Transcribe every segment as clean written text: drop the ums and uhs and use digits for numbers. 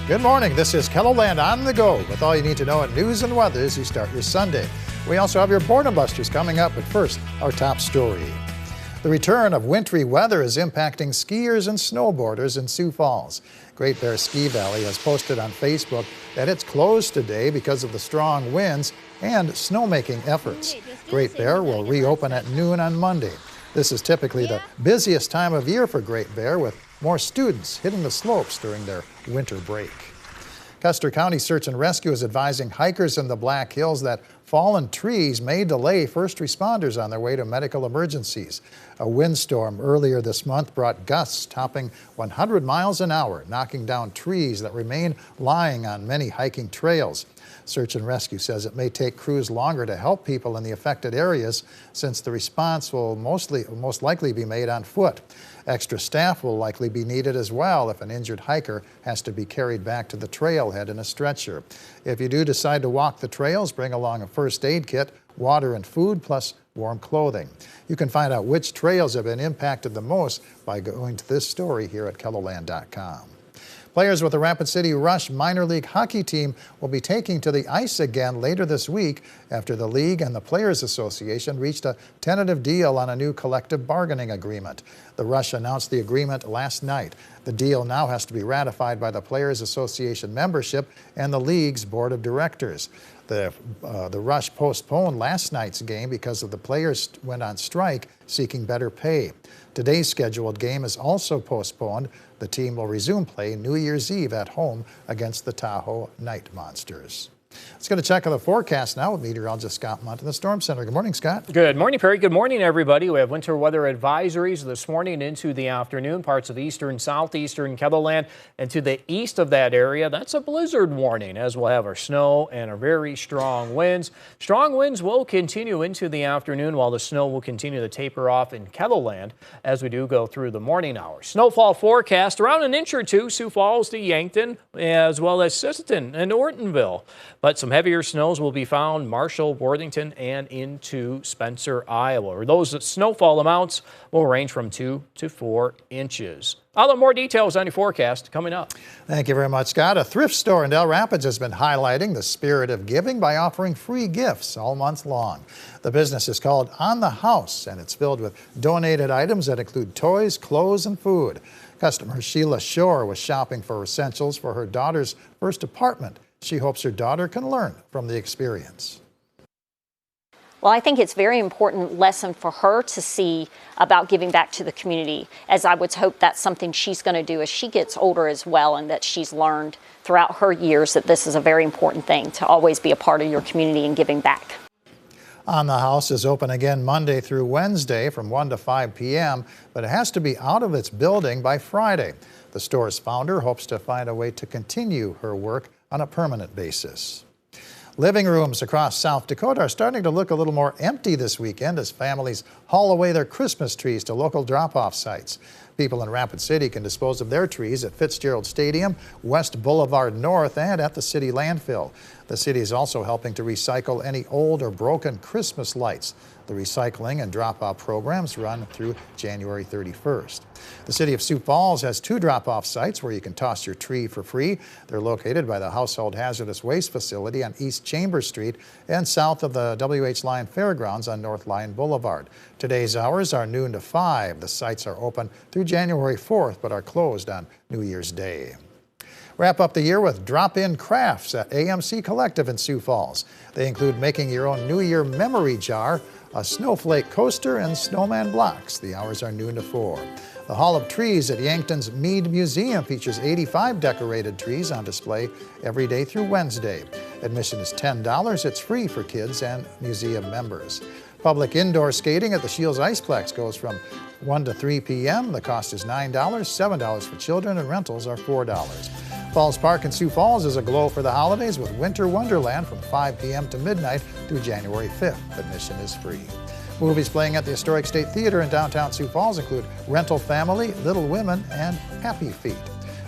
Good morning. This is KELOLAND on the go with all you need to know in news and weather as you start your Sunday. We also have your Boredom Busters coming up, but first, our top story. The return of wintry weather is impacting skiers and snowboarders in Sioux Falls. Great Bear Ski Valley has posted on Facebook that it's closed today because of the strong winds and snowmaking efforts. Great Bear will reopen at noon on Monday. This is typically the busiest time of year for Great Bear, with more students hitting the slopes during their winter break. Custer County Search and Rescue is advising hikers in the Black Hills that fallen trees may delay first responders on their way to medical emergencies. A windstorm earlier this month brought gusts topping 100 miles an hour, knocking down trees that remain lying on many hiking trails. Search and Rescue says it may take crews longer to help people in the affected areas, since the response will most likely be made on foot. Extra staff will likely be needed as well if an injured hiker has to be carried back to the trailhead in a stretcher. If you do decide to walk the trails, bring along a first aid kit, water and food, plus warm clothing. You can find out which trails have been impacted the most by going to this story here at KELOLAND.com. Players with the Rapid City Rush minor league hockey team will be taking to the ice again later this week after the league and the Players Association reached a tentative deal on a new collective bargaining agreement. The Rush announced the agreement last night. The deal now has to be ratified by the Players Association membership and the league's board of directors. The Rush postponed last night's game because the players went on strike seeking better pay. Today's scheduled game is also postponed. The team will resume play New Year's Eve at home against the Tahoe Night Monsters. Let's get a check of the forecast now with meteorologist Scott Munt in the Storm Center. Good morning, Scott. Good morning, Perry. Good morning, everybody. We have winter weather advisories this morning into the afternoon. Parts of eastern, southeastern KELOLAND and to the east of that area, that's a blizzard warning, as we'll have our snow and our very strong winds. Strong winds will continue into the afternoon, while the snow will continue to taper off in KELOLAND as we do go through the morning hours. Snowfall forecast around an inch or two, Sioux Falls to Yankton, as well as Sisseton and Ortonville. But some heavier snows will be found Marshall, Worthington, and into Spencer, Iowa. Those snowfall amounts will range from 2 to 4 inches. I'll have more details on your forecast coming up. Thank you very much, Scott. A thrift store in Del Rapids has been highlighting the spirit of giving by offering free gifts all month long. The business is called On the House, and it's filled with donated items that include toys, clothes, and food. Customer Sheila Shore was shopping for essentials for her daughter's first apartment. She hopes her daughter can learn from the experience. Well, I think it's a very important lesson for her to see about giving back to the community, as I would hope that's something she's going to do as she gets older as well, and that she's learned throughout her years that this is a very important thing, to always be a part of your community and giving back. On the House is open again Monday through Wednesday from 1 to 5 p.m., but it has to be out of its building by Friday. The store's founder hopes to find a way to continue her work on a permanent basis. Living rooms across South Dakota are starting to look a little more empty this weekend as families haul away their Christmas trees to local drop-off sites. People in Rapid City can dispose of their trees at Fitzgerald Stadium, West Boulevard North, and at the city landfill. The city is also helping to recycle any old or broken Christmas lights. The recycling and drop-off programs run through January 31st. The city of Sioux Falls has 2 drop-off sites where you can toss your tree for free. They're located by the Household Hazardous Waste Facility on East Chambers Street and south of the W.H. Lyon Fairgrounds on North Lyon Boulevard. Today's hours are noon to 5. The sites are open through January 4th but are closed on New Year's Day. Wrap up the year with drop-in crafts at AMC Collective in Sioux Falls. They include making your own New Year memory jar, a snowflake coaster, and snowman blocks. The hours are noon to 4. The Hall of Trees at Yankton's Mead Museum features 85 decorated trees on display every day through Wednesday. Admission is $10. It's free for kids and museum members. Public indoor skating at the Shields Iceplex goes from 1 to 3 p.m. The cost is $9, $7 for children, and rentals are $4. Falls Park in Sioux Falls is aglow for the holidays with Winter Wonderland from 5 p.m. to midnight through January 5th. Admission is free. Movies playing at the Historic State Theater in downtown Sioux Falls include Rental Family, Little Women, and Happy Feet.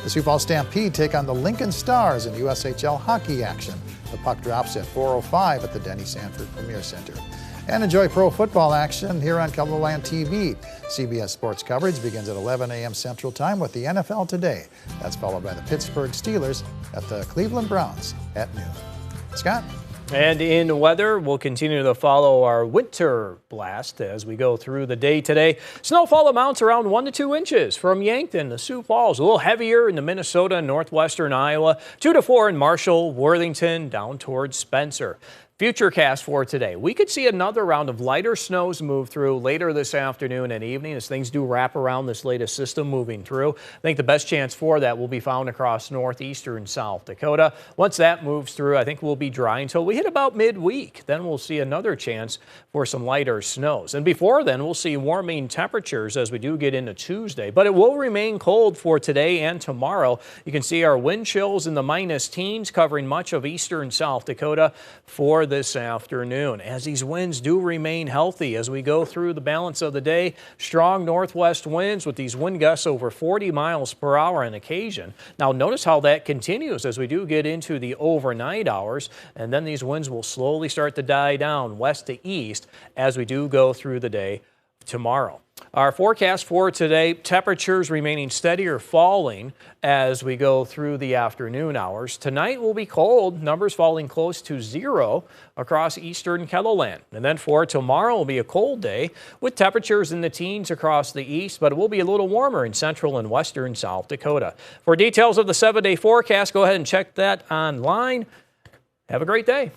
The Sioux Falls Stampede take on the Lincoln Stars in USHL hockey action. The puck drops at 4:05 at the Denny Sanford Premier Center. And enjoy pro football action here on KELOLAND TV. CBS Sports coverage begins at 11 a.m. Central Time with the NFL Today. That's followed by the Pittsburgh Steelers at the Cleveland Browns at noon. Scott? And in weather, we'll continue to follow our winter blast as we go through the day today. Snowfall amounts around 1 to 2 inches from Yankton to Sioux Falls. A little heavier in the Minnesota and northwestern Iowa. 2 to 4 in Marshall, Worthington, down towards Spencer. Futurecast for today. We could see another round of lighter snows move through later this afternoon and evening as things do wrap around this latest system moving through. I think the best chance for that will be found across northeastern South Dakota. Once that moves through, I think we'll be dry until we hit about midweek. Then we'll see another chance for some lighter snows. And before then, we'll see warming temperatures as we do get into Tuesday. But it will remain cold for today and tomorrow. You can see our wind chills in the minus teens covering much of eastern South Dakota for this afternoon. As these winds do remain healthy as we go through the balance of the day, strong northwest winds with these wind gusts over 40 miles per hour on occasion. Now notice how that continues as we do get into the overnight hours, and then these winds will slowly start to die down west to east as we do go through the day tomorrow. Our forecast for today, temperatures remaining steady or falling as we go through the afternoon hours. Tonight will be cold, numbers falling close to 0 across eastern KELOLAND. And then for tomorrow will be a cold day with temperatures in the teens across the east, but it will be a little warmer in central and western South Dakota. For details of the 7-day forecast, go ahead and check that online. Have a great day.